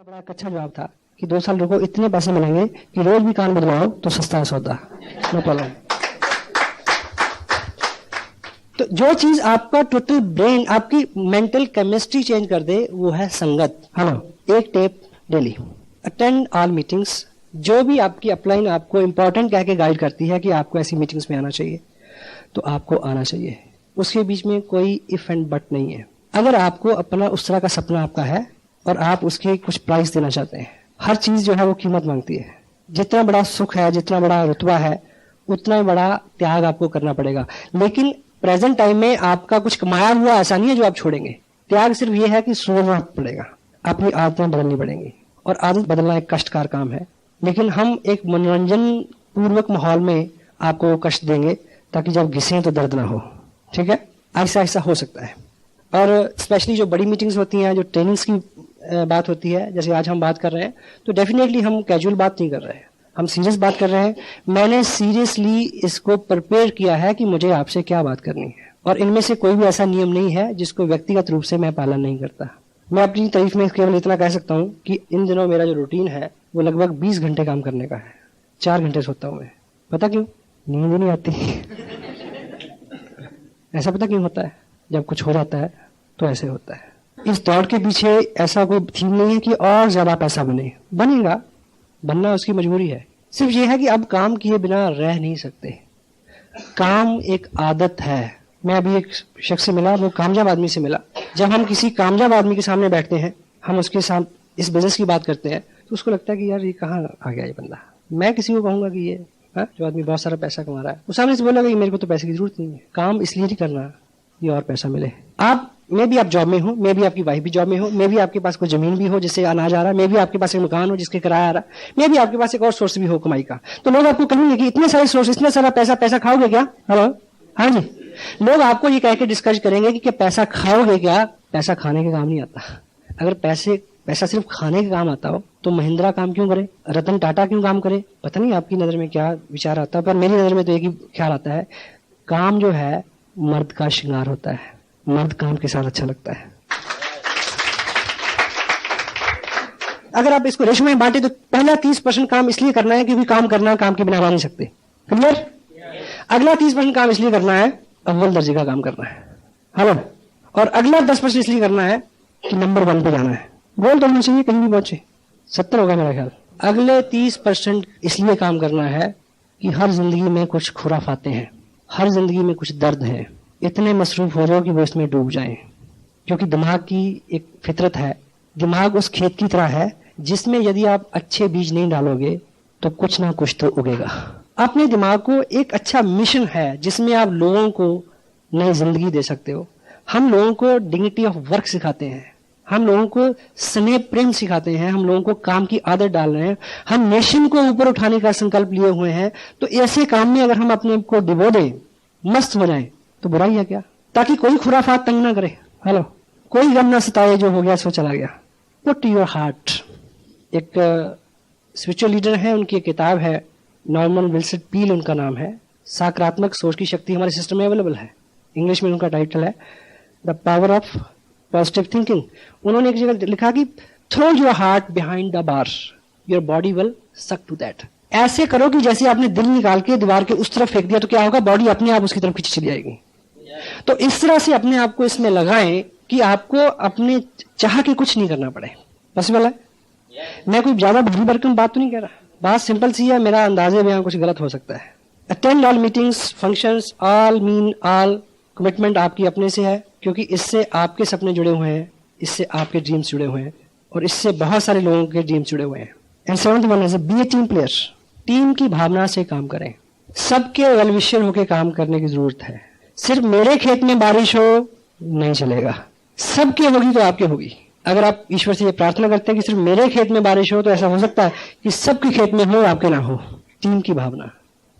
बड़ा एक अच्छा जवाब था कि 2 साल रुको, इतने पैसे मिलेंगे कि रोज भी कान बदलवाओ तो सस्ता है सौदा, नो प्रॉब्लम। तो जो चीज आपका टोटल ब्रेन, आपकी मेंटल केमिस्ट्री चेंज कर दे, वो है संगत। हेलो, एक tape daily, attend all meetings. जो भी आपकी अपलाइन आपको इंपॉर्टेंट कह के गाइड करती है कि आपको ऐसी मीटिंग्स में आना चाहिए, तो आपको आना चाहिए। उसके बीच में कोई इफ एंड बट नहीं है। अगर आपको अपना उस तरह का सपना आपका है और आप उसके कुछ प्राइस देना चाहते हैं, हर चीज जो है वो कीमत मांगती है। जितना बड़ा सुख है, जितना बड़ा रुतबा है, उतना ही बड़ा त्याग आपको करना पड़ेगा। लेकिन प्रेजेंट टाइम में आपका कुछ कमाया हुआ ऐसा नहीं है जो आप छोड़ेंगे। त्याग सिर्फ ये है कि सोचना पड़ेगा, अपनी आदतें बदलनी पड़ेंगी। और आदत बदलना एक कष्टकार काम है, लेकिन हम एक मनोरंजन पूर्वक माहौल में आपको कष्ट देंगे ताकि जब घिसें तो दर्द ना हो। ठीक है, ऐसा ऐसा हो सकता है। और स्पेशली जो बड़ी मीटिंग्स होती हैं, जो ट्रेनिंग्स की बात होती है, जैसे आज हम बात कर रहे हैं, तो डेफिनेटली हम कैजुअल बात नहीं कर रहे हैं, हम सीरियस बात कर रहे हैं। मैंने सीरियसली इसको प्रिपेयर किया है कि मुझे आपसे क्या बात करनी है, और इनमें से कोई भी ऐसा नियम नहीं है जिसको व्यक्तिगत रूप से मैं पालन नहीं करता। मैं अपनी तारीफ में केवल इतना कह सकता हूँ कि इन दिनों मेरा जो रूटीन है वो लगभग 20 घंटे काम करने का है। 4 घंटे सोता हूँ मैं। पता क्यों? नींद ही नहीं आती। ऐसा पता क्यों होता है? जब कुछ हो जाता है तो ऐसे होता है। इस दौड़ के पीछे ऐसा कोई थीम नहीं है कि और ज्यादा पैसा बने, बनेगा, बनना उसकी मजबूरी है। सिर्फ ये है कि अब काम किए बिना रह नहीं सकते। काम एक आदत है। मैं अभी एक शख्स से मिला, वो कामयाब आदमी से मिला। जब हम किसी कामयाब आदमी के सामने बैठते हैं, हम उसके साथ इस बिजनेस की बात करते हैं, तो उसको लगता है कि यार ये कहाँ आ गया ये बंदा। मैं किसी को कहूंगा कि ये जो आदमी बहुत सारा पैसा कमा रहा है, वो सामने से बोला कि मेरे को तो पैसे की जरूरत नहीं है, काम इसलिए नहीं करना ये और पैसा मिले। आप मे भी आप जॉब में हो, मे भी आपकी वाइफ भी जॉब में हो, मे भी आपके पास कोई जमीन भी हो जिससे अनाज आ रहा है, मे भी आपके पास एक मकान हो जिसके किराया आ रहा है, मे भी आपके पास एक और सोर्स भी हो कमाई का। तो लोग आपको कहेंगे कि इतने सारे सोर्स, इतना सारा पैसा खाओगे क्या? हेलो, हाँ जी, लोग आपको ये कह के डिस्कस करेंगे कि पैसा खाओगे क्या? पैसा खाने का काम नहीं आता। अगर पैसा सिर्फ खाने का काम आता हो तो महिंद्रा काम क्यों करे, रतन टाटा क्यों काम करे? पता नहीं आपकी नजर में क्या विचार आता है, पर मेरी नजर में तो एक ही ख्याल आता है, काम जो है मर्द का श्रृंगार होता है, मर्द काम के साथ अच्छा लगता है। अगर आप इसको रेशो में बांटे तो पहला 30% काम इसलिए करना है क्योंकि काम करना, काम के बिना रह नहीं सकते। क्लियर? अगला 30% काम इसलिए करना है, अव्वल दर्जे का काम करना है। हेलो, और अगला 10% इसलिए करना है कि नंबर 1 पे जाना है। गोल तो होना चाहिए, कहीं भी पहुंचे। 70 होगा मेरा ख्याल। अगले 30% इसलिए काम करना है कि हर जिंदगी में कुछ खुराफाते हैं, हर जिंदगी में कुछ दर्द है। इतने मसरूफ हो जाओ कि वो इसमें डूब जाएं, क्योंकि दिमाग की एक फितरत है। दिमाग उस खेत की तरह है जिसमें यदि आप अच्छे बीज नहीं डालोगे तो कुछ ना कुछ तो उगेगा। अपने दिमाग को एक अच्छा मिशन है जिसमें आप लोगों को नई जिंदगी दे सकते हो। हम लोगों को डिग्निटी ऑफ वर्क सिखाते हैं, हम लोगों को स्नेह प्रेम सिखाते हैं, हम लोगों को काम की आदत डाल रहे हैं, हम नेशन को ऊपर उठाने का संकल्प लिए हुए हैं। तो ऐसे काम में अगर हम अपने को डिबो दें, मस्त हो जाएं, तो बुराई है क्या? ताकि कोई खुराफात तंग ना करे। हेलो, कोई गम ना सताए, जो हो गया सो चला गया। Put your heart. एक स्पिरिचुअल लीडर है, उनकी एक किताब है, नॉर्मन विल्सन पील उनका नाम है। सकारात्मक सोच की शक्ति हमारे सिस्टम में अवेलेबल है। इंग्लिश में उनका टाइटल है the power of positive thinking. उन्होंने एक जगह लिखा कि throw your heart behind the bar, your body will suck to that. ऐसे करो कि जैसे आपने दिल निकाल के दीवार के उस तरफ फेंक दिया तो क्या होगा? बॉडी अपने आप उसकी तरफ खींच चली जाएगी। तो इस तरह से अपने आप को इसमें लगाएं कि आपको अपने चाह के कुछ नहीं करना पड़े। पॉसिबल है? मैं कोई ज्यादा भारी भरकम बात तो नहीं कह रहा, बात सिंपल सी है। मेरा अंदाजे में कुछ गलत हो सकता है। Attend all meetings, functions, all mean all. Commitment आपकी अपने से है, क्योंकि इससे आपके सपने जुड़े हुए हैं, इससे आपके ड्रीम्स जुड़े हुए हैं, और इससे बहुत सारे लोगों के ड्रीम्स जुड़े हुए हैं। And 7th one is be a team player. Team की भावना से काम करें। सबके वेल विशर होकर काम करने की जरूरत है। सिर्फ मेरे खेत में बारिश हो नहीं चलेगा, सबके होगी तो आपके होगी। अगर आप ईश्वर से ये प्रार्थना करते हैं कि सिर्फ मेरे खेत में बारिश हो, तो ऐसा हो सकता है कि सबके खेत में हो, आपके ना हो। टीम की भावना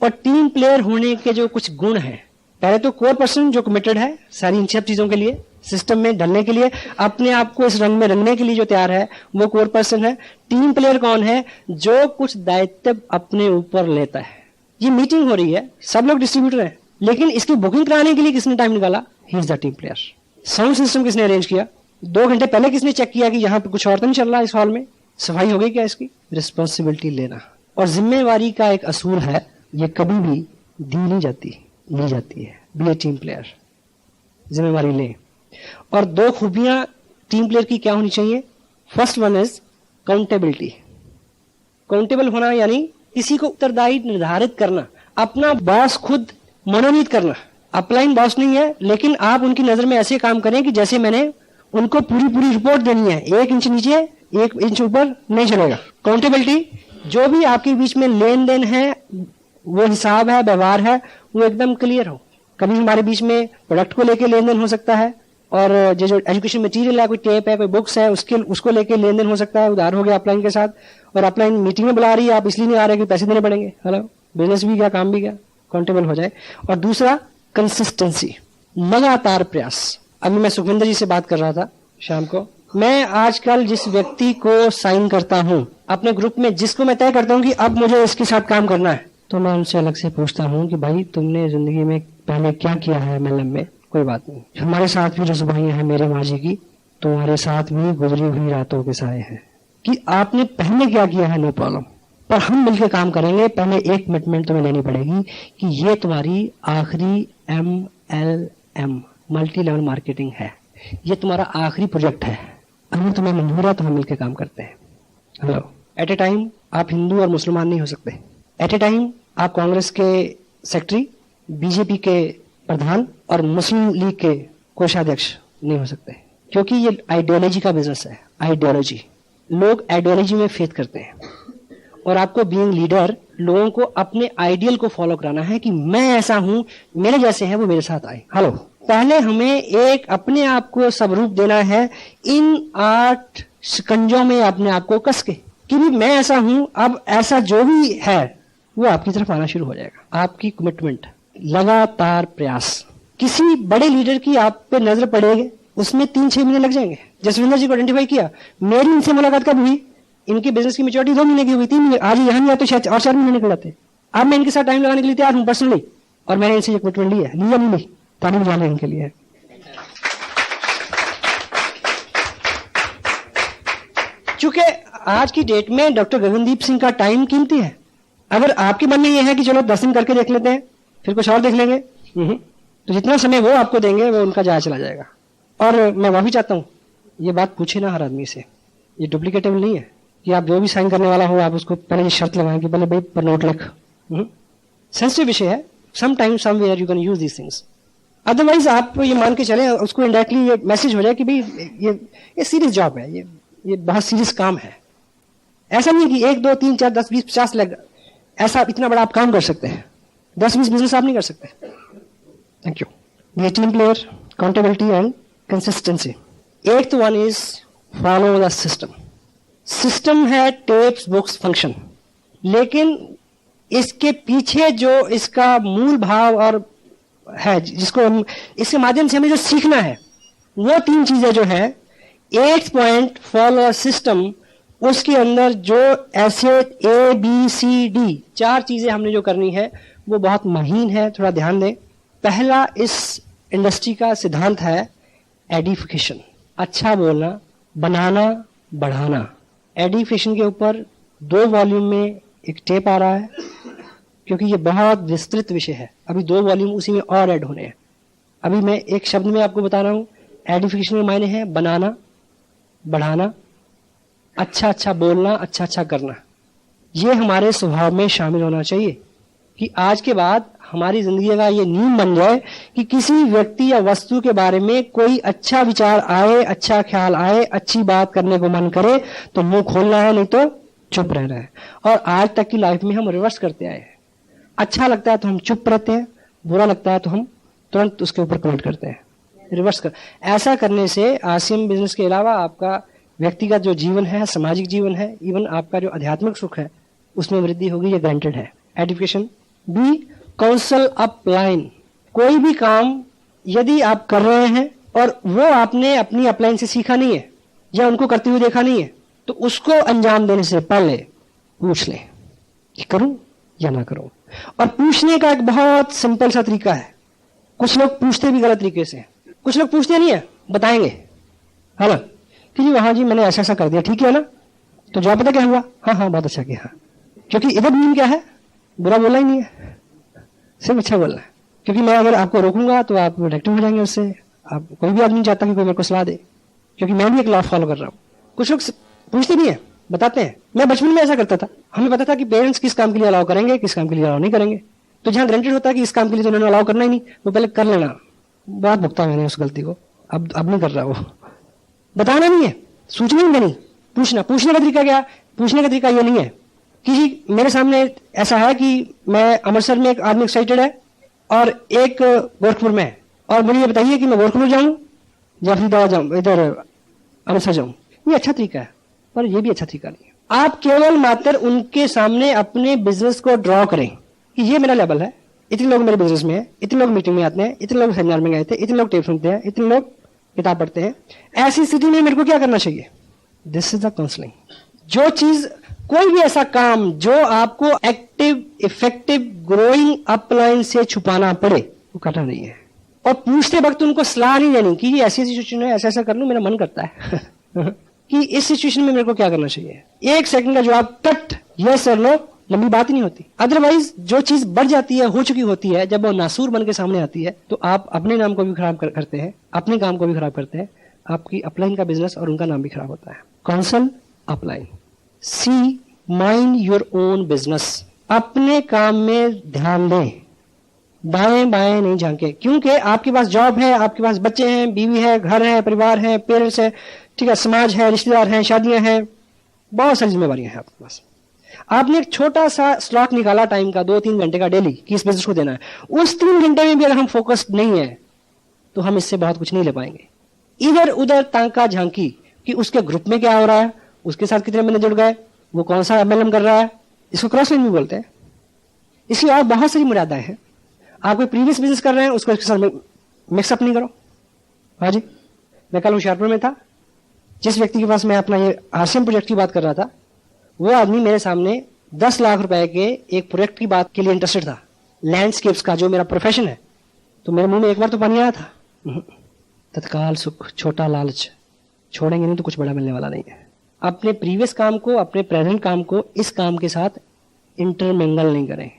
और टीम प्लेयर होने के जो कुछ गुण हैं, पहले तो कोर पर्सन जो कमिटेड है सारी इन सब चीजों के लिए, सिस्टम में ढलने के लिए, अपने आप को इस रंग में रंगने के लिए जो तैयार है, वो कोर पर्सन है। टीम प्लेयर कौन है? जो कुछ दायित्व अपने ऊपर लेता है। ये मीटिंग हो रही है, सब लोग डिस्ट्रीब्यूटर है, लेकिन इसकी बुकिंग कराने के लिए किसने टाइम निकाला? He is the team player. Sound system किसने अरेंज किया? 2 घंटे पहले किसने चेक किया कि यहाँ पे कुछ और तो नहीं चल रहा इस हॉल में? सफाई हो गई क्या इसकी? रिस्पॉन्सिबिलिटी लेना। और जिम्मेवारी का एक असूल है, ये कभी भी दी नहीं जाती, ली जाती है। बी ए टीम प्लेयर, जिम्मेवारी ले। और 2 खूबियां टीम प्लेयर की क्या होनी चाहिए? First one is accountability. Countable होना यानी किसी को उत्तरदायी निर्धारित करना, अपना बॉस खुद मनोनीत करना। अपलाइन बॉस नहीं है, लेकिन आप उनकी नजर में ऐसे काम करें कि जैसे मैंने उनको पूरी रिपोर्ट देनी है, 1 इंच नीचे 1 इंच ऊपर नहीं चलेगा। काउंटेबिलिटी, जो भी आपके बीच में लेन देन है, वो हिसाब है, व्यवहार है, वो एकदम क्लियर हो। कभी हमारे बीच में प्रोडक्ट को लेके लेन देन हो सकता है, और जो एजुकेशन मटेरियल है, कोई टेप है, कोई बुक्स है, उसको लेके लेन देन हो सकता है। उधार हो गया अपलाइन के साथ, और अपलाइन मीटिंग में बुला रही है, आप इसलिए नहीं आ रहे कि पैसे देने पड़ेंगे। हेलो, बिजनेस भी क्या, काम भी क्या, काउंटेबल हो जाए। और दूसरा कंसिस्टेंसी, लगातार प्रयास। अभी मैं सुखविंदर जी से बात कर रहा था शाम को। मैं आजकल जिस व्यक्ति को साइन करता हूं अपने ग्रुप में, जिसको मैं तय करता हूं कि अब मुझे इसके साथ काम करना है, तो मैं उनसे अलग से पूछता हूं कि भाई तुमने जिंदगी में पहले क्या किया है MLM में? कोई बात नहीं, हमारे साथ भी जो सुबह है मेरे माँ जी की, तुम्हारे साथ भी गुजरी हुई रातों के साए हैं। कि आपने पहले क्या किया है, नो प्रॉब्लम, पर हम मिलकर काम करेंगे। पहले एक कमिटमेंट तुम्हें लेनी पड़ेगी कि ये तुम्हारी आखिरी MLM, मल्टी लेवल मार्केटिंग है, ये तुम्हारा आखिरी प्रोजेक्ट है। अगर तुम्हें मंजूर है तो हम मिलकर काम करते हैं। हेलो, एट ए टाइम आप हिंदू और मुसलमान नहीं हो सकते। एट ए टाइम आप कांग्रेस के सेक्रेटरी, बीजेपी के प्रधान और मुस्लिम लीग के कोषाध्यक्ष नहीं हो सकते, क्योंकि ये आइडियोलॉजी का बिजनेस है। आइडियोलॉजी, लोग आइडियोलॉजी में फेथ करते हैं, और आपको बीइंग लीडर लोगों को अपने आइडियल को फॉलो कराना है कि मैं ऐसा हूं, मेरे जैसे हैं वो मेरे साथ आए। हेलो, पहले हमें एक अपने आप को स्वरूप देना है इन 8 शिकंजों में अपने आप को कस के कि भी मैं ऐसा हूं। अब ऐसा जो भी है वो आपकी तरफ आना शुरू हो जाएगा। आपकी कमिटमेंट, लगातार प्रयास। किसी बड़े लीडर की आप पे नजर पड़ेगी, उसमें 3-6 महीने लग जाएंगे। जसविंदर जी को आइडेंटिफाई किया, मेरी इनसे मुलाकात कब हुई? इनकी बिजनेस की मेच्योरिटी 2 महीने की हुई, 3 महीने। आज यहाँ नहीं आते शायद और 4 महीने निकल जाते। अब मैं इनके साथ टाइम लगाने के लिए तैयार हूं पर्सनली, और मैंने इनसे कमिटमेंट लिया नहीं ली, तारीफ जाने इनके लिए। चूंकि आज की डेट में डॉक्टर गगनदीप सिंह का टाइम कीमती है। अगर आपके मन में यह है कि चलो 10 दिन करके देख लेते हैं, फिर कुछ और देख लेंगे, तो जितना समय वो आपको देंगे वो उनका जाया चला जाएगा। और मैं वह भी चाहता हूं, ये बात पूछे ना हर आदमी से, ये डुप्लीकेटेबल नहीं है कि आप जो भी साइन करने वाला हो आप उसको पहले ये शर्त लगाएं कि पहले भाई पर नोट लिख। सेंसिटिव विषय है, some time somewhere you can use these things. Otherwise आप ये मान के चले, उसको इनडायरेक्टली ये मैसेज हो जाए कि भाई ये सीरियस जॉब है, ये बहुत सीरियस काम है। ऐसा नहीं कि 1, 2, 3, 4, 10, 20, 50 लाख, ऐसा इतना बड़ा आप काम कर सकते हैं। 10-20 बिजनेस आप नहीं कर सकते। Thank you. Be a team player, countability and consistency. 8th one is follow the system. System है टेप्स, बुक्स, फंक्शन, लेकिन इसके पीछे जो इसका मूल भाव और है, जिसको हम इसके माध्यम से हमें जो सीखना है, वो 3 चीजें जो है। 8th पॉइंट, फॉलो सिस्टम, उसके अंदर जो ऐसे ABCD 4 चीजें हमने जो करनी है वो बहुत महीन है, थोड़ा ध्यान दें। पहला इस इंडस्ट्री का सिद्धांत है एडिफिकेशन, अच्छा बोलना, बनाना, बढ़ाना। एडिफिकेशन के ऊपर 2 वॉल्यूम में एक टेप आ रहा है, क्योंकि ये बहुत विस्तृत विषय है। अभी 2 वॉल्यूम उसी में और ऐड होने हैं। अभी मैं एक शब्द में आपको बता रहा हूं, एडिफिकेशन के मायने है बनाना, बढ़ाना, अच्छा बोलना, अच्छा करना। ये हमारे स्वभाव में शामिल होना चाहिए कि आज के बाद हमारी जिंदगी का ये नियम बन जाए कि किसी व्यक्ति या वस्तु के बारे में कोई अच्छा विचार आए, अच्छा ख्याल आए, अच्छी बात करने को मन करे तो मुंह खोलना है, नहीं तो चुप रहना है। और आज तक की लाइफ में हम रिवर्स करते आए हैं। अच्छा लगता है तो हम चुप रहते हैं, बुरा लगता है तो हम तुरंत उसके ऊपर कमेंट करते हैं। रिवर्स कर, ऐसा करने से आसिम बिजनेस के अलावा आपका व्यक्तिगत जो जीवन है, सामाजिक जीवन है, इवन आपका जो आध्यात्मिक सुख है, उसमें वृद्धि होगी, ये ग्रांटेड है। Edification. B, counsel upline. कोई भी काम यदि आप कर रहे हैं और वो आपने अपनी अपलाइन से सीखा नहीं है या उनको करते हुए देखा नहीं है, तो उसको अंजाम देने से पहले पूछ लें कि करूं या ना करूं। और पूछने का एक बहुत सिंपल सा तरीका है। कुछ लोग पूछते भी गलत तरीके से, कुछ लोग पूछते नहीं है, बताएंगे है ना कि जी वहां जी मैंने ऐसा कर दिया, ठीक है ना, तो जवाब पता क्या हुआ? हाँ हाँ बहुत अच्छा किया। क्योंकि इधर मीन क्या है? बुरा बोलना ही नहीं है, सिर्फ अच्छा बोलना है। क्योंकि मैं अगर आपको रोकूंगा तो आप नेगेटिव हो जाएंगे उससे। आप कोई भी आदमी चाहता कि कोई मेरे को सलाह दे, क्योंकि मैं भी एक लॉ फॉलो कर रहा हूँ। कुछ लोग पूछते नहीं है, बताते हैं। मैं बचपन में ऐसा करता था, हमें पता था कि पेरेंट्स किस काम के लिए अलाउ करेंगे, किस काम के लिए अलाउ नहीं करेंगे। तो जहां ग्रांटेड होता है कि इस काम के लिए तो उन्होंने अलाउ करना ही नहीं, वो पहले कर लेना। बहुत भुगता मैंने उस गलती को, अब नहीं कर रहा। वो बताना नहीं है, सूचना नहीं देनी, पूछना। पूछने का तरीका क्या? पूछने का तरीका ये नहीं है कि जी मेरे सामने ऐसा है कि मैं अमृतसर में एक आदमी एक्साइटेड है और एक गोरखपुर में है, और मुझे ये बताइए कि मैं गोरखपुर जाऊं या फिर जाऊं, इधर अमृतसर जाऊं। ये अच्छा तरीका है, पर ये भी अच्छा तरीका नहीं है। आप केवल मात्र उनके सामने अपने बिजनेस को ड्रॉ करें कि ये मेरा लेवल है, इतने लोग मेरे बिजनेस में है, इतने लोग मीटिंग में आते हैं, इतने लोग सेमिनार में गए थे, इतने लोग टेप सुनते हैं, इतने लोग किताब पढ़ते हैं। ऐसी स्थिति में मेरे को क्या करना चाहिए? This is the counselling. जो चीज, कोई भी ऐसा काम जो आपको एक्टिव, इफेक्टिव, ग्रोइंग अपलाइन से छुपाना पड़े, वो करना नहीं है। और पूछते वक्त उनको सलाह नहीं देनी कि ये ऐसी सिचुएशन है, ऐसा ऐसा कर लूं, मेरा मन करता है कि इस सिचुएशन में मेरे को क्या करना चाहिए। एक सेकंड का जवाब तट यस और नो, लंबी बात ही नहीं होती। अदरवाइज जो चीज बढ़ जाती है, हो चुकी होती है, जब वो नासूर बन के सामने आती है, तो आप अपने नाम को भी खराब करते हैं, अपने काम को भी खराब करते हैं, आपकी अपलाइन का बिजनेस और उनका नाम भी खराब होता है। Counsel upline. C mind your own business. अपने काम में ध्यान दें, दाएं बाएं नहीं झांके। क्योंकि आपके पास जॉब है, आपके पास बच्चे हैं, बीवी है, घर है, परिवार है, पेरेंट्स है, ठीक है, समाज है, रिश्तेदार हैं, शादियां हैं, बहुत सारी जिम्मेवारियां हैं आपके पास। आपने एक छोटा सा स्लॉट निकाला टाइम का, 2-3 घंटे का डेली, कि इस बिजनेस को देना है। उस 3 घंटे में भी अगर हम फोकस्ड नहीं है तो हम इससे बहुत कुछ नहीं ले पाएंगे। इधर उधर तांका झांकी कि उसके ग्रुप में क्या हो रहा है, उसके साथ कितने महीने जुड़ गए, वो कौन सा एमएलएम कर रहा है, इसको क्रॉस लाइन भी बोलते हैं। इसकी और बहुत सारी मर्यादाएं हैं। आप कोई प्रीवियस बिजनेस कर रहे हैं, उसको इसके साथ मिक्सअप नहीं करो। हाँ जी, मैं कल होशियारपुर में था, जिस व्यक्ति के पास मैं अपना ये आरसीएम प्रोजेक्ट की बात कर रहा था, वो आदमी मेरे सामने 10 लाख रुपए के एक प्रोजेक्ट की बात के लिए इंटरेस्टेड था, लैंडस्केप्स का, जो मेरा प्रोफेशन है। तो मेरे मुंह में एक बार तो पानी आया था। तत्काल सुख, छोटा लालच, छोड़ेंगे नहीं तो कुछ बड़ा मिलने वाला नहीं है। अपने प्रीवियस काम को, अपने प्रेजेंट काम को इस काम के साथ इंटरमिंगल नहीं करें।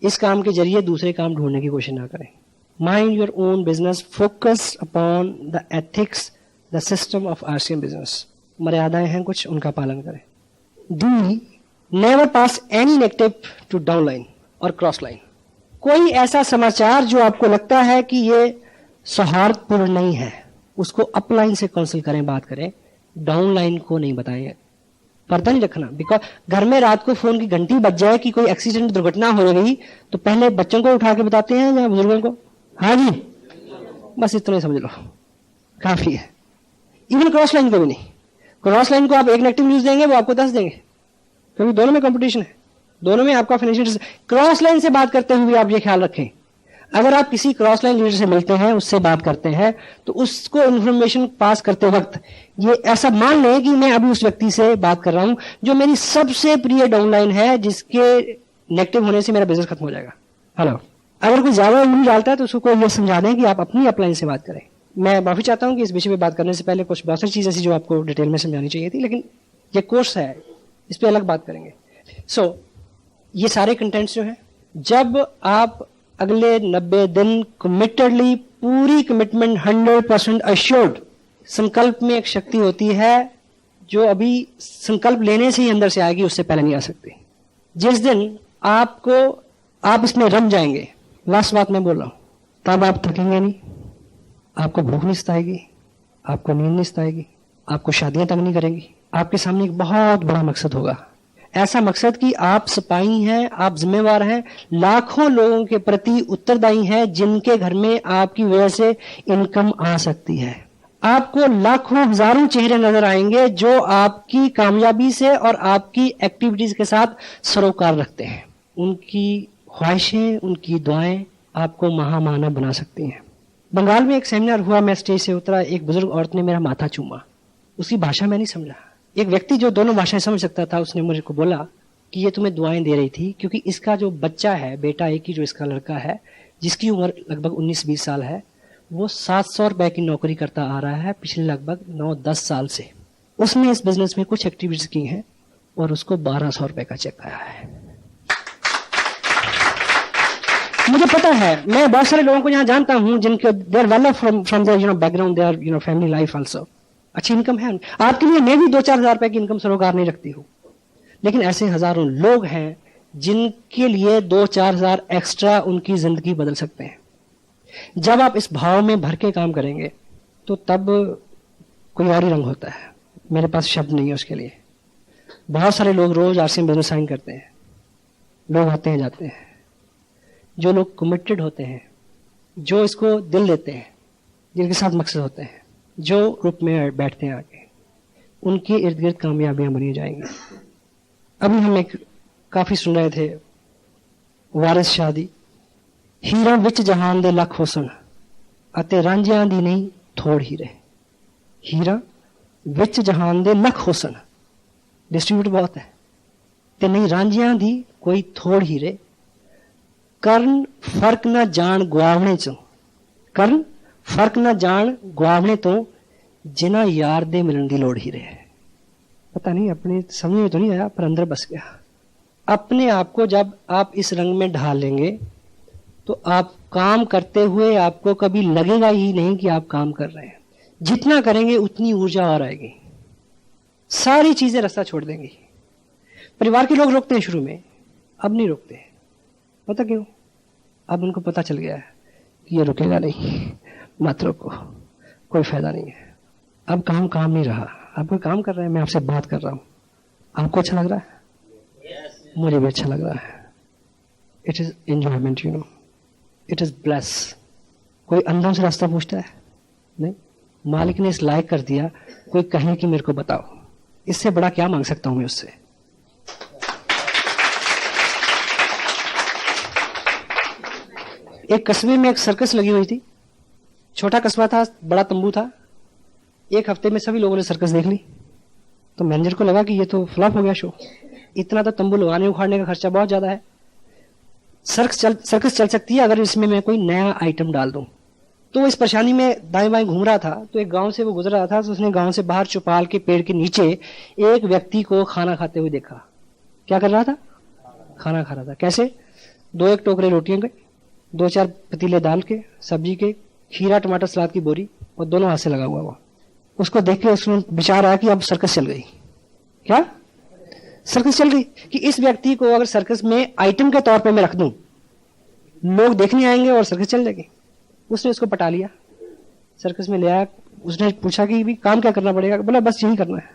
इस काम के जरिए दूसरे काम ढूंढने की कोशिश ना करें। Mind your own business, focus upon the ethics, the system of RCM business. मर्यादाएं हैं कुछ, उनका पालन करें। D, never pass any negative to downline और क्रॉस लाइन। कोई ऐसा समाचार जो आपको लगता है कि ये सौहार्दपूर्ण नहीं है, उसको अपलाइन से काउंसिल करें, बात करें। डाउनलाइन को नहीं बताएं। पर्दा नहीं रखना। बिकॉज घर में रात को फोन की घंटी बज जाए कि कोई एक्सीडेंट, दुर्घटना हो गई, तो पहले बच्चों को उठा के बताते हैं या बुजुर्गों को? हाँ जी, बस इतना ही समझ लो, काफी है। इवन क्रॉस लाइन को भी नहीं। क्रॉस लाइन को आप एक नेगेटिव न्यूज देंगे, वो आपको 10 देंगे, क्योंकि दोनों में कंपटीशन है, दोनों में आपका फाइनेंशियल। क्रॉस लाइन से बात करते हुए आप ये ख्याल रखें, अगर आप किसी क्रॉस लाइन लीडर से मिलते हैं, उससे बात करते हैं, तो उसको इंफॉर्मेशन पास करते वक्त ये ऐसा मान लें कि मैं अभी उस व्यक्ति से बात कर रहा हूं जो मेरी सबसे प्रिय डाउनलाइन है, जिसके नेगेटिव होने से मेरा बिजनेस खत्म हो जाएगा। हेलो, अगर कोई ज्यादा उंगली डालता है तो उसको ये समझा दें कि आप अपनी अपलाइन से बात करें। मैं माफी चाहता हूं कि इस विषय पे बात करने से पहले कुछ बहुत सारी चीजें ऐसी जो आपको डिटेल में समझानी चाहिए थी, लेकिन ये कोर्स है, इस पर अलग बात करेंगे। सो ये सारे कंटेंट्स जो है, जब आप अगले 90 दिन कमिटेडली, पूरी कमिटमेंट, 100% अश्योर्ड, संकल्प में एक शक्ति होती है जो अभी संकल्प लेने से ही अंदर से आएगी, उससे पहले नहीं आ सकती। जिस दिन आप इसमें रम जाएंगे, लास्ट बात मैं बोल रहा हूं, तब आप थकेंगे नहीं, आपको भूख नहीं सताएगी, आपको नींद नहीं सताएगी, आपको शादियां तंग नहीं करेंगी। आपके सामने एक बहुत बड़ा मकसद होगा, ऐसा मकसद कि आप सिपाही हैं, आप जिम्मेवार हैं, लाखों लोगों के प्रति उत्तरदायी हैं, जिनके घर में आपकी वजह से इनकम आ सकती है। आपको लाखों हजारों चेहरे नजर आएंगे जो आपकी कामयाबी से और आपकी एक्टिविटीज के साथ सरोकार रखते हैं। उनकी ख्वाहिशें, उनकी दुआएं आपको महामानव बना सकती हैं। बंगाल में एक सेमिनार हुआ, मैं स्टेज से उतरा, एक बुजुर्ग औरत ने मेरा माथा चूमा। उसकी भाषा मैं नहीं समझा। एक व्यक्ति जो दोनों भाषाएं समझ सकता था, उसने मुझे को बोला कि ये तुम्हें दुआएं दे रही थी क्योंकि इसका जो बच्चा है, बेटा एक ही जो इसका लड़का है, जिसकी उम्र लगभग 19-20 साल है, वो 700 रुपए की नौकरी करता आ रहा है पिछले लगभग 9-10 साल से। उसने इस बिजनेस में कुछ एक्टिविटीज की हैं और उसको 1200 रुपए का चेक आया है। मुझे पता है, मैं बहुत सारे लोगों को यहाँ जानता हूँ जिनके they are well from their background, they are family life also, अच्छी इनकम है। आपके लिए मैं भी 2-4 हज़ार रुपए की इनकम सरोकार नहीं रखती हूँ, लेकिन ऐसे हजारों लोग हैं जिनके लिए 2-4 हज़ार एक्स्ट्रा उनकी जिंदगी बदल सकते हैं। जब आप इस भाव में भर के काम करेंगे तो तब कोई और ही रंग होता है। मेरे पास शब्द नहीं है उसके लिए। बहुत सारे लोग रोज आरसीएम बिजनेस साइन करते हैं, लोग आते हैं जाते हैं। जो लोग कमिटेड होते हैं, जो इसको दिल देते हैं, जिनके साथ मकसद होते हैं, जो ग्रुप में बैठते हैं आगे, उनके इर्द गिर्द कामयाबियां बनी जाएंगी। अभी हम एक काफी सुन रहे थे, वारिस शाह दी, हीरा विच जहान दे लख हुसन अते रांझियां दी नहीं थोड़ हीरे। हीरा विच जहान दे लख हुसन, डिस्ट्रीब्यूट बहुत है, ते नहीं रांझियां दी कोई थोड़ हीरे। करन फर्क ना जान गुआवणे चों, करन फर्क ना जान गुआवणे तो जिना यार दे मिलन दी लोड़ हीरे है। पता नहीं अपने समझ में तो नहीं आया, पर अंदर बस गया। अपने आप को जब आप इस रंग में ढाल लेंगे तो आप काम करते हुए आपको कभी लगेगा ही नहीं कि आप काम कर रहे हैं। जितना करेंगे उतनी ऊर्जा और आएगी, सारी चीजें रास्ता छोड़ देंगी। परिवार के लोग रोकते हैं शुरू में, अब नहीं रोकते। पता क्यों? अब उनको पता चल गया है कि ये रुकेगा नहीं, मत रोको, कोई फायदा नहीं है। अब काम नहीं रहा, आप कोई काम कर रहे हैं, मैं आपसे बात कर रहा हूं, आपको अच्छा लग रहा है? मुझे भी अच्छा लग रहा है। It is enjoyment, you know, it is bless. कोई अंदर से रास्ता पूछता है? नहीं। मालिक ने इस लायक कर दिया, कोई कहे कि मेरे को बताओ, इससे बड़ा क्या मांग सकता हूं मैं उससे? एक कस्बे में एक सर्कस लगी हुई थी, छोटा कस्बा था, बड़ा तंबू था। एक हफ्ते में सभी लोगों ने सर्कस देख ली, तो मैनेजर को लगा कि ये तो फ्लॉप हो गया शो, इतना तो तंबू लगाने उखाड़ने का खर्चा बहुत ज्यादा है। सर्कस चल सकती है अगर इसमें मैं कोई नया आइटम डाल दूं। तो वो इस परेशानी में दाएं बाएं घूम रहा था, तो एक गांव से वो गुजर रहा था, तो उसने गांव से बाहर चौपाल के पेड़ के नीचे एक व्यक्ति को खाना खाते हुए देखा। क्या कर रहा था? खाना खा रहा था। कैसे? 2-1 टोकरे रोटियों के, 2-4 पतीले दाल के, सब्जी के, खीरा टमाटर सलाद की बोरी, और दोनों हाथ से लगा हुआ वो। उसको देख के उसमें विचार आया कि अब सर्कस चल गई। क्या सर्कस चल गई? कि इस व्यक्ति को अगर सर्कस में आइटम के तौर पे मैं रख दूं, लोग देखने आएंगे और सर्कस चल जाएगी। उसने उसको पटा लिया, सर्कस में ले आया। उसने पूछा कि भी काम क्या करना पड़ेगा? बोला बस यही करना है।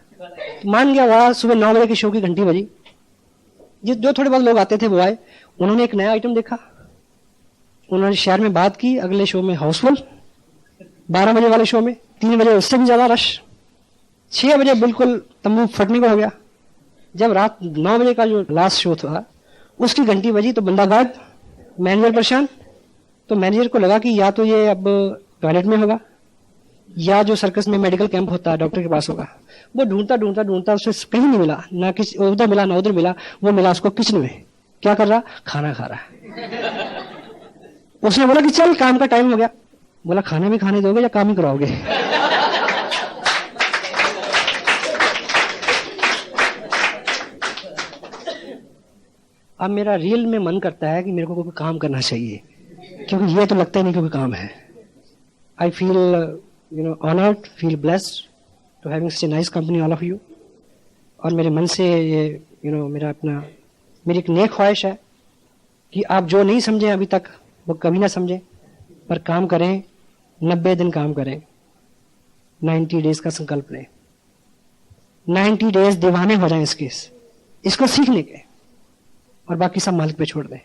तो मान गया। वहां सुबह 9 बजे की शो की घंटी बजी, जो थोड़े बहुत लोग आते थे वो आए, उन्होंने एक नया आइटम देखा, उन्होंने शहर में बात की। अगले शो में हाउसफुल, 12 बजे वाले शो में 3 बजे उससे भी ज्यादा रश, 6 बजे बिल्कुल तंबू फटने को हो गया। जब रात 9 बजे का जो लास्ट शो था उसकी घंटी बजी तो बंदा गायब, मैनेजर परेशान। तो मैनेजर को लगा कि या तो ये अब टॉयलेट में होगा, या जो सर्कस में मेडिकल कैंप होता है डॉक्टर के पास होगा। वो ढूंढता उसे कहीं नहीं मिला, ना किसी उधर मिला ना उधर मिला। वो मिला उसको किचन में। क्या कर रहा? खाना खा रहा। उसने बोला कि चल काम का टाइम हो गया। बोला खाना भी खाने दोगे या काम ही कराओगे? अब मेरा रियल में मन करता है कि मेरे को कोई काम करना चाहिए, क्योंकि ये तो लगता ही नहीं कोई काम है। I feel honoured, feel blessed to having such a nice company all of you. और मेरे मन से ये मेरी एक नेक ख्वाहिश है कि आप जो नहीं समझे अभी तक वो कभी ना समझें, पर काम करें, 90 दिन काम करें, 90 डेज का संकल्प लें, 90 डेज दीवाने हो जाएं इसको सीखने के, और बाकी सब मालिक पे छोड़ दें।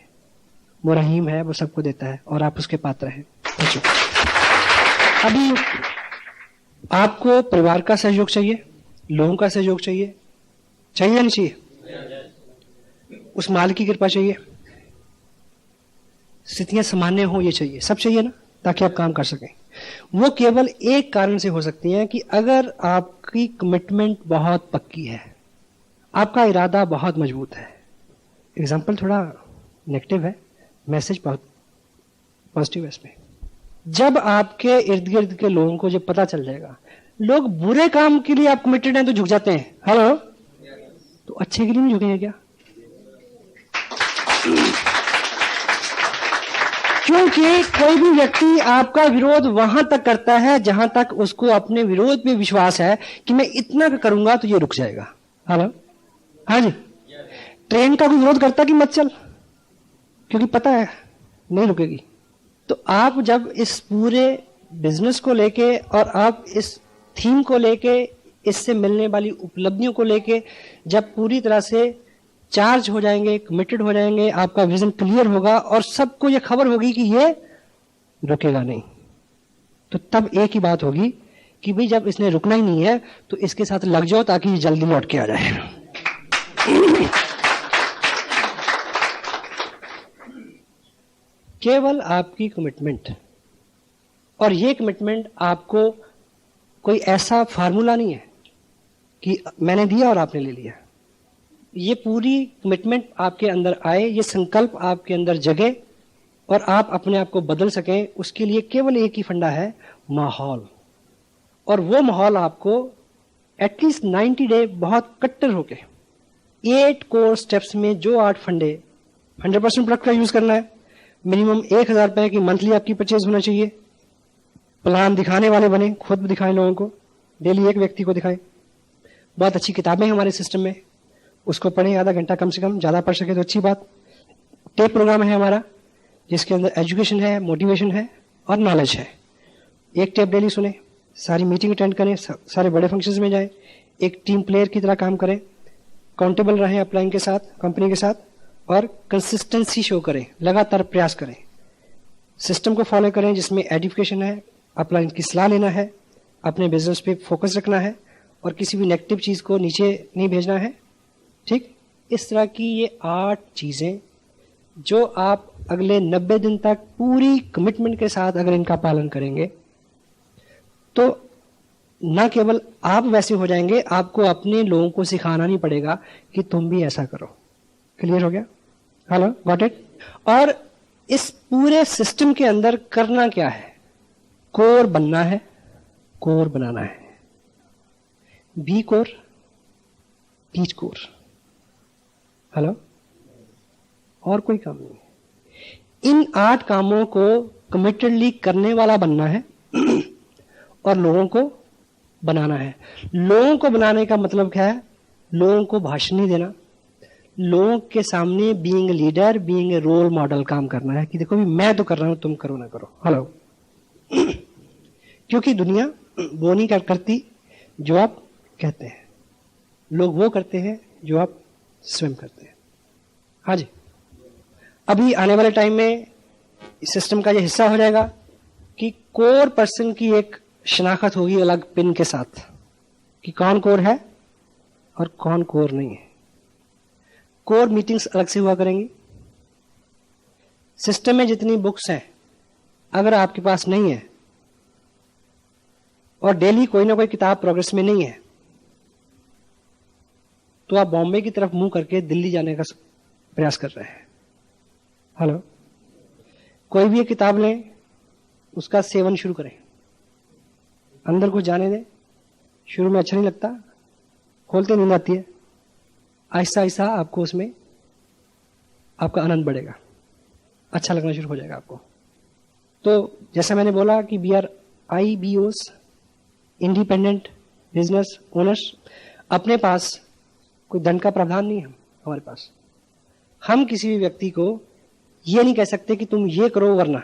वो रहीम है, वो सबको देता है, और आप उसके पात्र हैं। अभी आपको परिवार का सहयोग चाहिए, लोगों का सहयोग चाहिए या नहीं चाहिए? उस मालिक की कृपा चाहिए, स्थितियां सामान्य हो ये चाहिए, सब चाहिए ना, ताकि आप काम कर सकें। वो केवल एक कारण से हो सकती है कि अगर आपकी कमिटमेंट बहुत पक्की है, आपका इरादा बहुत मजबूत है। एग्जाम्पल थोड़ा नेगेटिव है, मैसेज बहुत पॉजिटिव है इसमें। जब आपके इर्द गिर्द के लोगों को जब पता चल जाएगा, लोग बुरे काम के लिए आप कमिटेड हैं तो झुक जाते हैं, हेलो, तो तो अच्छे के लिए नहीं झुकेंगे क्या? क्योंकि कोई भी व्यक्ति आपका विरोध वहां तक करता है जहां तक उसको अपने विरोध पे विश्वास है कि मैं इतना करूंगा तो ये रुक जाएगा। हेलो, हाँ जी। ट्रेन का कोई विरोध करता कि मत चल, क्योंकि पता है नहीं रुकेगी। तो आप जब इस पूरे बिजनेस को लेके और आप इस थीम को लेके, इससे मिलने वाली उपलब्धियों को लेके जब पूरी तरह से चार्ज हो जाएंगे, कमिटेड हो जाएंगे, आपका विजन क्लियर होगा और सबको ये खबर होगी कि ये रुकेगा नहीं, तो तब एक ही बात होगी कि भाई जब इसने रुकना ही नहीं है तो इसके साथ लग जाओ ताकि ये जल्दी लौट के आ जाए। केवल आपकी कमिटमेंट, और ये कमिटमेंट आपको कोई ऐसा फार्मूला नहीं है कि मैंने दिया और आपने ले लिया। ये पूरी कमिटमेंट आपके अंदर आए, ये संकल्प आपके अंदर जगे और आप अपने आप को बदल सकें, उसके लिए केवल एक ही फंडा है, माहौल। और वो माहौल आपको एटलीस्ट 90 डे बहुत कट्टर होके 8 कोर स्टेप्स में जो 8 फंडे 100% प्रोडक्ट का यूज करना है, मिनिमम 1000 रुपए की मंथली आपकी परचेज होना चाहिए, प्लान दिखाने वाले बने, खुद दिखाएं लोगों को, डेली एक व्यक्ति को दिखाएं। बहुत अच्छी किताबें हैं हमारे सिस्टम में, उसको पढ़ें आधा घंटा कम से कम, ज्यादा पढ़ सके तो अच्छी बात। टेप प्रोग्राम है हमारा जिसके अंदर एजुकेशन है, मोटिवेशन है और नॉलेज है। एक टेप डेली सुने, सारी मीटिंग अटेंड करें, सारे बड़े फंक्शंस में जाएं, एक टीम प्लेयर की तरह काम करें, काउंटेबल रहें अपलाइन के साथ, कंपनी के साथ, और कंसिस्टेंसी शो करें, लगातार प्रयास करें, सिस्टम को फॉलो करें जिसमें एडिफिकेशन है, अपलाइन की सलाह लेना है, अपने बिजनेस पे फोकस रखना है और किसी भी नेगेटिव चीज को नीचे नहीं भेजना है। ठीक, इस तरह की ये 8 चीजें जो आप अगले 90 दिन तक पूरी कमिटमेंट के साथ अगर इनका पालन करेंगे तो न केवल आप वैसे हो जाएंगे, आपको अपने लोगों को सिखाना नहीं पड़ेगा कि तुम भी ऐसा करो। क्लियर हो गया? Hello, got it? और इस पूरे सिस्टम के अंदर करना क्या है? कोर बनना है, कोर बनाना है, be core, teach core. Hello, और कोई काम नहीं है। इन 8 कामों को कमिटेडली करने वाला बनना है और लोगों को बनाना है। लोगों को बनाने का मतलब क्या है? लोगों को भाषण नहीं देना, लोगों के सामने being leader, being a role model काम करना है कि देखो भी मैं तो कर रहा हूं, तुम करो ना करो। हेलो, क्योंकि दुनिया वो नहीं करती जो आप कहते हैं, लोग वो करते हैं जो आप स्वयं करते हैं। हाँ जी, अभी आने वाले टाइम में इस सिस्टम का ये हिस्सा हो जाएगा कि कोर पर्सन की एक शनाख्त होगी अलग पिन के साथ कि कौन कोर है और कौन कोर नहीं है। कोर मीटिंग्स अलग से हुआ करेंगी। सिस्टम में जितनी बुक्स हैं अगर आपके पास नहीं है और डेली कोई ना कोई किताब प्रोग्रेस में नहीं है तो आप बॉम्बे की तरफ मुंह करके दिल्ली जाने का प्रयास कर रहे हैं। हेलो, कोई भी एक किताब लें, उसका सेवन शुरू करें, अंदर कुछ जाने दें। शुरू में अच्छा नहीं लगता, खोलते नींद आती है, आहिस्ता आहिस्ता आपको उसमें आपका आनंद बढ़ेगा, अच्छा लगना शुरू हो जाएगा आपको। तो जैसा मैंने बोला कि be are IBOs, independent business owners. अपने पास कोई दंड का प्रावधान नहीं है हमारे पास। हम किसी भी व्यक्ति को ये नहीं कह सकते कि तुम ये करो वरना,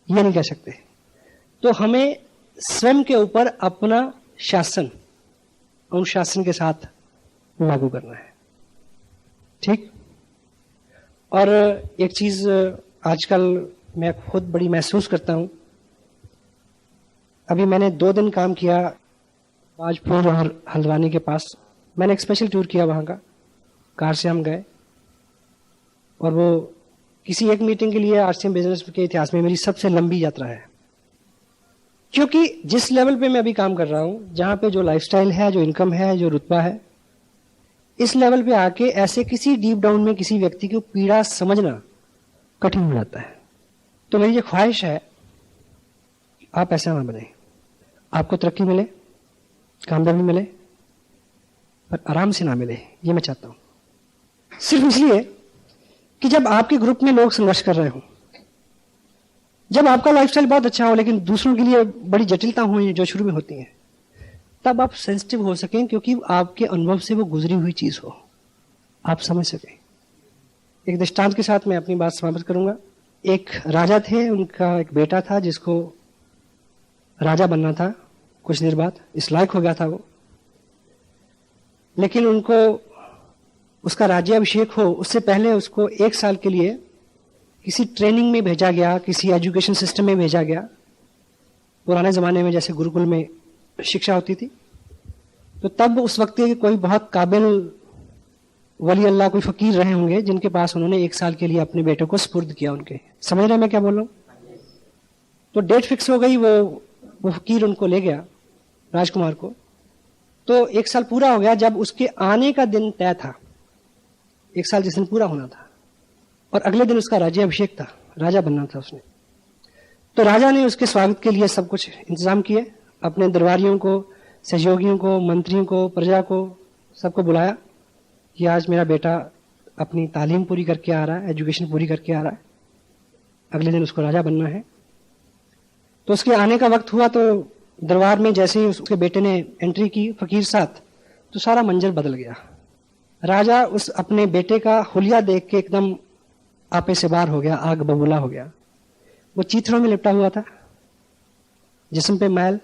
ये नहीं कह सकते। तो हमें स्वयं के ऊपर अपना शासन अनुशासन के साथ लागू करना है। ठीक, और एक चीज आजकल मैं खुद बड़ी महसूस करता हूं। अभी मैंने 2 दिन काम किया बाजपुर और हल्द्वानी के पास। मैंने एक स्पेशल टूर किया वहां का, कार से हम गए और वो किसी एक मीटिंग के लिए RCM बिजनेस के इतिहास में मेरी सबसे लंबी यात्रा है। क्योंकि जिस लेवल पे मैं अभी काम कर रहा हूं, जहां पे जो लाइफस्टाइल है, जो इनकम है, जो रुतबा है, इस लेवल पे आके ऐसे किसी डीप डाउन में किसी व्यक्ति की पीड़ा समझना कठिन हो जाता है। तो मेरी ये ख्वाहिश है आप ऐसा ना बने, आपको तरक्की मिले, कामयाबी मिले, पर आराम से ना मिले, ये मैं चाहता हूं। सिर्फ इसलिए कि जब आपके ग्रुप में लोग संघर्ष कर रहे हो, जब आपका लाइफस्टाइल बहुत अच्छा हो लेकिन दूसरों के लिए बड़ी जटिलता हुई जो शुरू में होती हैं, तब आप सेंसिटिव हो सकें, क्योंकि आपके अनुभव से वो गुजरी हुई चीज हो, आप समझ सकें। एक दृष्टांत के साथ मैं अपनी बात समाप्त करूंगा। एक राजा थे, उनका एक बेटा था जिसको राजा बनना था। कुछ देर बाद इस लायक हो गया था वो, लेकिन उनको उसका राज्याभिषेक हो उससे पहले उसको 1 साल के लिए किसी ट्रेनिंग में भेजा गया, किसी एजुकेशन सिस्टम में भेजा गया। पुराने जमाने में जैसे गुरुकुल में शिक्षा होती थी, तो तब उस वक्त के कोई बहुत काबिल वली अल्लाह, कोई फकीर रहे होंगे जिनके पास उन्होंने 1 साल के लिए अपने बेटे को सुपुर्द किया उनके। समझ रहे हैं मैं क्या बोल रहा हूं? तो डेट फिक्स हो गई, वो फकीर उनको ले गया, राजकुमार को। तो 1 साल पूरा हो गया। जब उसके आने का दिन तय था, 1 साल जिस दिन पूरा होना था, और अगले दिन उसका राज्याभिषेक था, राजा बनना था उसने। तो राजा ने उसके स्वागत के लिए सब कुछ इंतजाम किए, अपने दरबारियों को, सहयोगियों को, मंत्रियों को, प्रजा को, सबको बुलाया कि आज मेरा बेटा अपनी तालीम पूरी करके आ रहा है, एजुकेशन पूरी करके आ रहा है, अगले दिन उसको राजा बनना है। तो उसके आने का वक्त हुआ, तो दरबार में जैसे ही उसके बेटे ने एंट्री की फकीर साथ, तो सारा मंजर बदल गया। राजा उस अपने बेटे का हुलिया देख के एकदम आपे से बाहर हो गया, आग बबूला हो गया। वो चीथड़ों में लिपटा हुआ था, जिस्म पे मैल,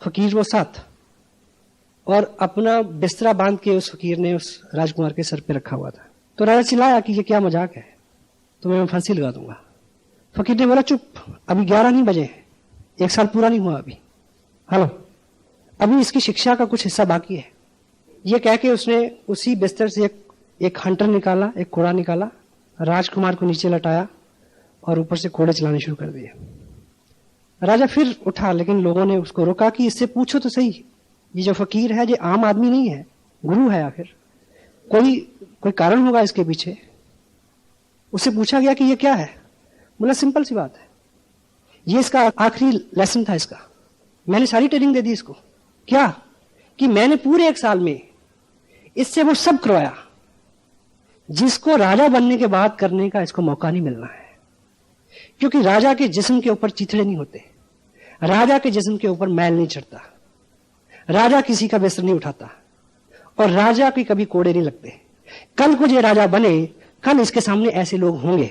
फकीर वो साथ, और अपना बिस्तरा बांध के उस फकीर ने उस राजकुमार के सर पे रखा हुआ था। तो राजा चिल्लाया कि ये क्या मजाक है, तुम्हें मैं फांसी लगा दूंगा। फकीर ने बोला चुप, अभी 11 नहीं बजे, 1 साल पूरा नहीं हुआ अभी, हेलो, अभी इसकी शिक्षा का कुछ हिस्सा बाकी है। ये कह के उसने उसी बिस्तर से एक हंटर निकाला, एक कोड़ा निकाला, राजकुमार को नीचे लटाया और ऊपर से कोड़े चलाने शुरू कर दिए। राजा फिर उठा, लेकिन लोगों ने उसको रोका कि इससे पूछो तो सही, ये जो फकीर है ये आम आदमी नहीं है, गुरु है, आखिर कोई कारण होगा इसके पीछे। उससे पूछा गया कि ये क्या है? बोला सिंपल सी बात है, ये इसका आखिरी लेसन था इसका, मैंने सारी ट्रेनिंग दे दी इसको। क्या? कि मैंने पूरे 1 साल में इससे वो सब करवाया जिसको राजा बनने के बाद करने का इसको मौका नहीं मिलना है। क्योंकि राजा के जिस्म के ऊपर चिथड़े नहीं होते, राजा के जिस्म के ऊपर मैल नहीं चढ़ता, राजा किसी का बिस्तर नहीं उठाता, और राजा के कभी कोड़े नहीं लगते। कल को ये राजा बने, कल इसके सामने ऐसे लोग होंगे,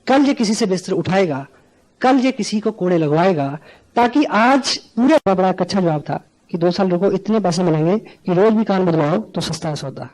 कल ये किसी से बिस्तर उठाएगा, कल ये किसी को कोड़े लगवाएगा, ताकि आज पूरे बड़ा अच्छा जवाब था कि 2 साल रुको, इतने पैसे मिलेंगे कि रोज भी कान बदलाओ तो सस्ता सौदा।